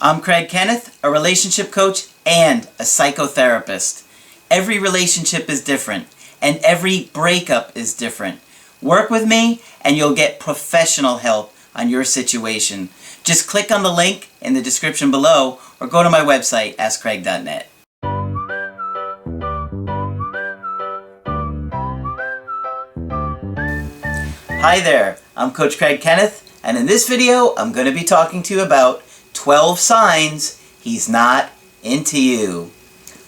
I'm Kenneth, a relationship coach and a psychotherapist. Every relationship is different, and every breakup is different. Work with me, and you'll get professional help on your situation. Just click on the link in the description below, or go to my website, askcraig.net. Hi there, I'm Coach Kenneth, and in this video, I'm going to be talking to you about 12 signs he's not into you.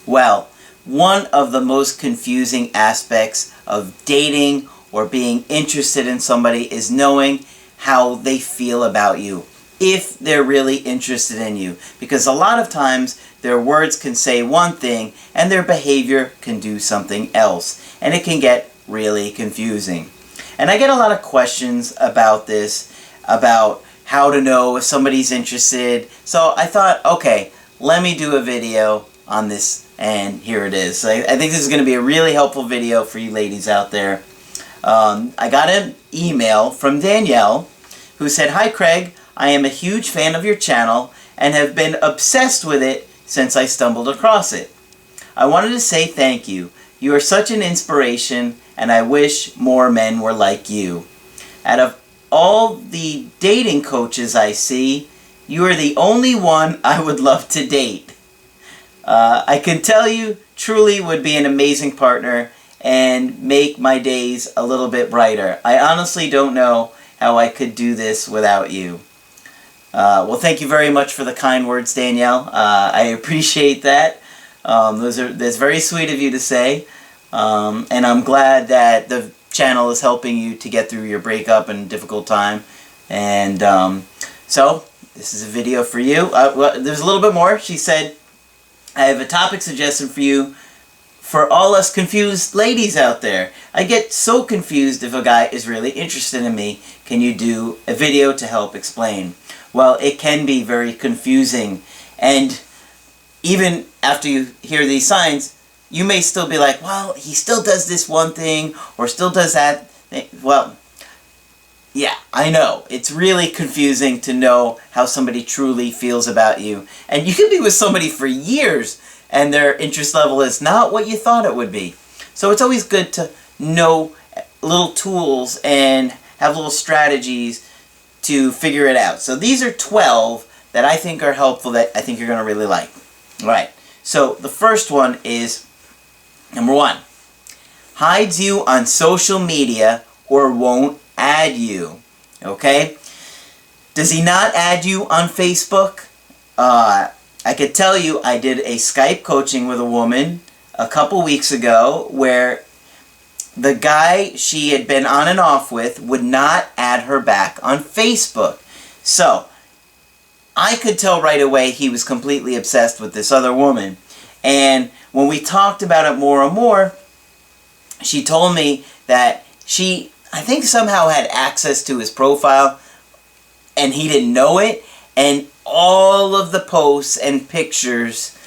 Well, one of the most confusing aspects of dating or being interested in somebody is knowing how they feel about you, if they're really interested in you. Because a lot of times their words can say one thing and their behavior can do something else, and it can get really confusing. And I get a lot of questions about this, about how to know if somebody's interested. So I thought, okay, let me do a video on this, and here it is. I think this is going to be a really helpful video for you ladies out there. I got an email from Danielle who said, "Hi Craig, I am a huge fan of your channel and have been obsessed with it since I stumbled across it. I wanted to say thank you. You are such an inspiration, and I wish more men were like you. Out of all the dating coaches I see, you are the only one I would love to date. I can tell you truly would be an amazing partner and make my days a little bit brighter. I honestly don't know how I could do this without you." Well, thank you very much for the kind words, Danielle. I appreciate that. That's very sweet of you to say. And I'm glad that the channel is helping you to get through your breakup and difficult time. And so, this is a video for you. Well, there's a little bit more. She said, "I have a topic suggestion for you for all us confused ladies out there. I get so confused if a guy is really interested in me. Can you do a video to help explain?" Well, it can be very confusing. And even after you hear these signs, you may still be like, well, he still does this one thing, or still does that thing. Well, yeah, I know. It's really confusing to know how somebody truly feels about you. And you can be with somebody for years, and their interest level is not what you thought it would be. So it's always good to know little tools and have little strategies to figure it out. So these are 12 that I think are helpful, that I think you're going to really like. All right. So the first one is, number 1, hides you on social media or won't add you. Okay? Does he not add you on Facebook? I could tell you, I did a Skype coaching with a woman a couple weeks ago where the guy she had been on and off with would not add her back on Facebook. So, I could tell right away he was completely obsessed with this other woman. And when we talked about it more and more, she told me that she, I think, somehow had access to his profile and he didn't know it, and all of the posts and pictures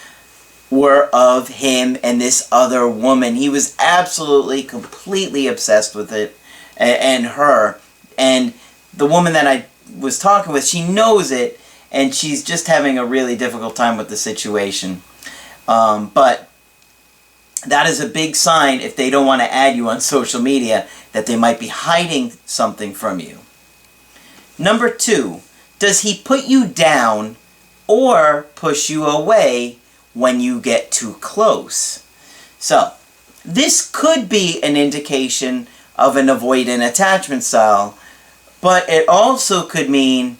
were of him and this other woman. He was absolutely, completely obsessed with it and her. And the woman that I was talking with, she knows it, and she's just having a really difficult time with the situation. But that is a big sign, if they don't want to add you on social media, that they might be hiding something from you. Number 2, does he put you down or push you away when you get too close? So, this could be an indication of an avoidant attachment style, but it also could mean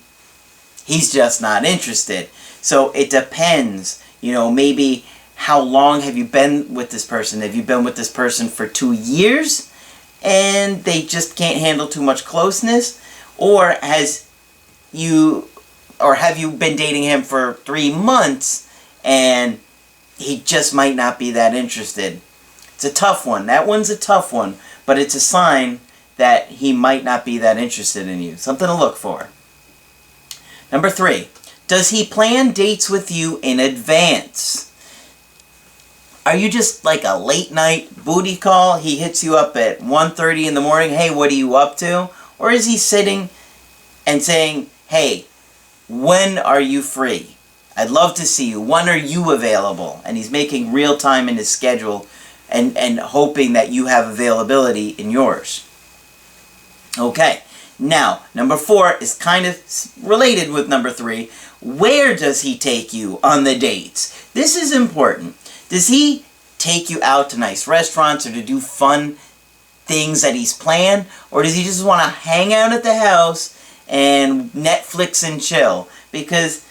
he's just not interested. So it depends. You know, maybe how long have you been with this person? Have you been with this person for 2 years and they just can't handle too much closeness? Or have you been dating him for 3 months and he just might not be that interested? It's a tough one. That one's a tough one, but it's a sign that he might not be that interested in you. Something to look for. Number 3, does he plan dates with you in advance? Are you just like a late night booty call? He hits you up at 1:30 in the morning, "Hey, what are you up to?" Or is he sitting and saying, "Hey, when are you free?" I'd love to see you. When are you available? And he's making real time in his schedule and hoping that you have availability in yours. Okay, now, number 4 is kind of related with number 3. Where does he take you on the dates? This is important. Does he take you out to nice restaurants or to do fun things that he's planned? Or does he just want to hang out at the house and Netflix and chill? Because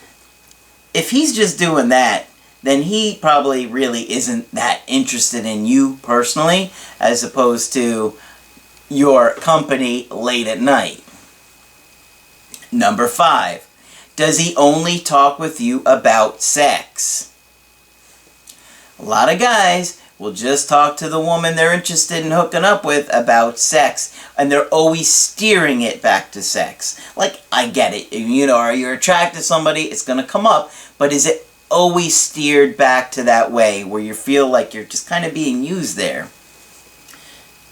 if he's just doing that, then he probably really isn't that interested in you personally, as opposed to your company late at night. Number 5, does he only talk with you about sex? A lot of guys will just talk to the woman they're interested in hooking up with about sex, and they're always steering it back to sex. Like, I get it, you know, are you attracted to somebody, it's going to come up, but is it always steered back to that way where you feel like you're just kind of being used there?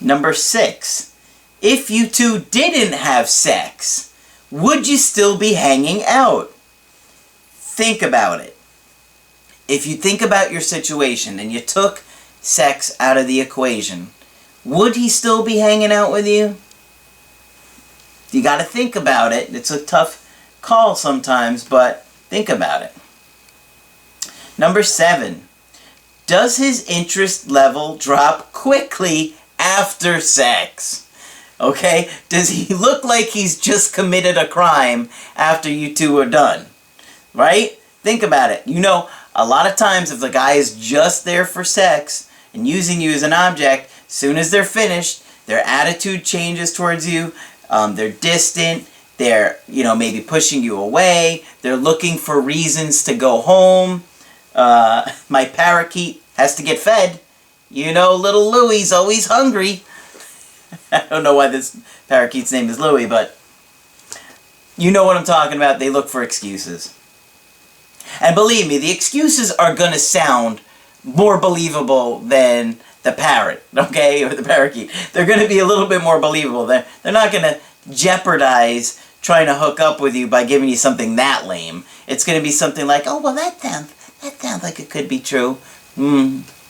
Number 6, if you two didn't have sex, would you still be hanging out? Think about it. If you think about your situation and you took sex out of the equation, would he still be hanging out with you? You got to think about it. It's a tough call sometimes, but think about it. Number 7, does his interest level drop quickly after sex? Okay? Does he look like he's just committed a crime after you two are done? Right? Think about it. You know, a lot of times if the guy is just there for sex and using you as an object, as soon as they're finished, their attitude changes towards you. They're distant. They're, you know, maybe pushing you away. They're looking for reasons to go home. My parakeet has to get fed. You know, little Louie's always hungry. I don't know why this parakeet's name is Louie, but you know what I'm talking about. They look for excuses. And believe me, the excuses are going to sound more believable than the parrot, okay, or the parakeet. They're going to be a little bit more believable. They're not going to jeopardize trying to hook up with you by giving you something that lame. It's going to be something like, oh, well, that sounds like it could be true.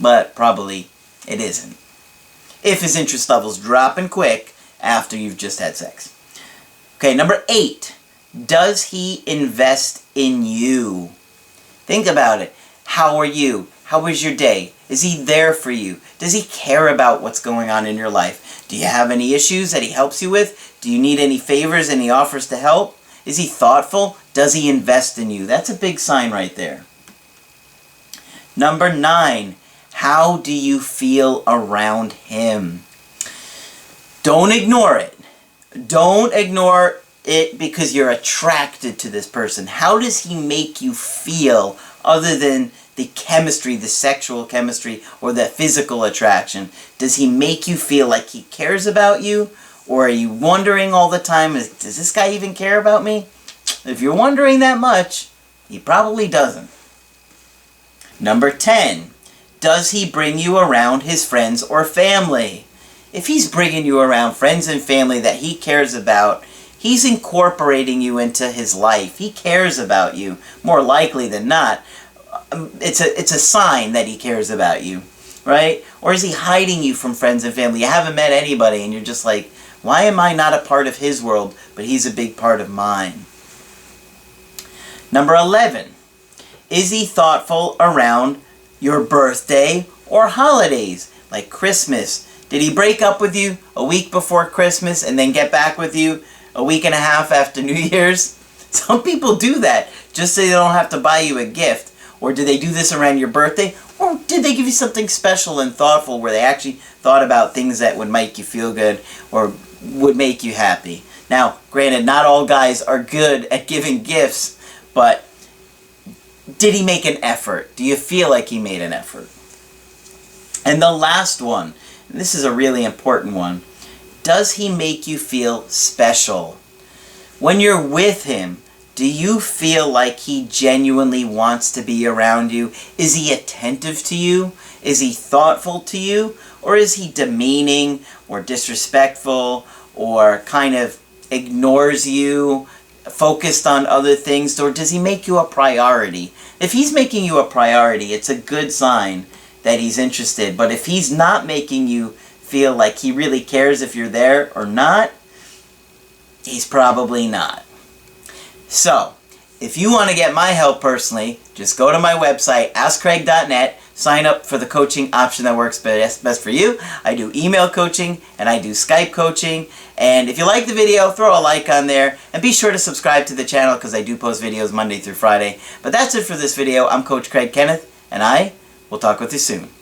But probably it isn't. If his interest level's dropping quick after you've just had sex. Okay, number 8. Does he invest in you? Think about it. How are you? How was your day? Is he there for you? Does he care about what's going on in your life? Do you have any issues that he helps you with? Do you need any favors and he offers to help? Is he thoughtful? Does he invest in you? That's a big sign right there. Number 9. How do you feel around him? Don't ignore it. Don't ignore it because you're attracted to this person. How does he make you feel other than the chemistry, the sexual chemistry, or the physical attraction? Does he make you feel like he cares about you? Or are you wondering all the time, does this guy even care about me? If you're wondering that much, he probably doesn't. Number 10. Does he bring you around his friends or family? If he's bringing you around friends and family that he cares about, he's incorporating you into his life. He cares about you, more likely than not. It's a sign that he cares about you, right? Or is he hiding you from friends and family? You haven't met anybody and you're just like, why am I not a part of his world, but he's a big part of mine? Number 11. Is he thoughtful around your birthday or holidays, like Christmas? Did he break up with you a week before Christmas and then get back with you a week and a half after New Year's? Some people do that just so they don't have to buy you a gift. Or did they do this around your birthday? Or did they give you something special and thoughtful where they actually thought about things that would make you feel good or would make you happy? Now, granted, not all guys are good at giving gifts, but did he make an effort? Do you feel like he made an effort? And the last one, and this is a really important one, does he make you feel special? When you're with him, do you feel like he genuinely wants to be around you? Is he attentive to you? Is he thoughtful to you? Or is he demeaning or disrespectful or kind of ignores you, focused on other things, or does he make you a priority? If he's making you a priority, it's a good sign that he's interested. But if he's not making you feel like he really cares if you're there or not, he's probably not. So, if you want to get my help personally, just go to my website, askcraig.net, sign up for the coaching option that works best for you. I do email coaching and I do Skype coaching. And if you like the video, throw a like on there. And be sure to subscribe to the channel because I do post videos Monday through Friday. But that's it for this video. I'm Coach Craig Kenneth, and I will talk with you soon.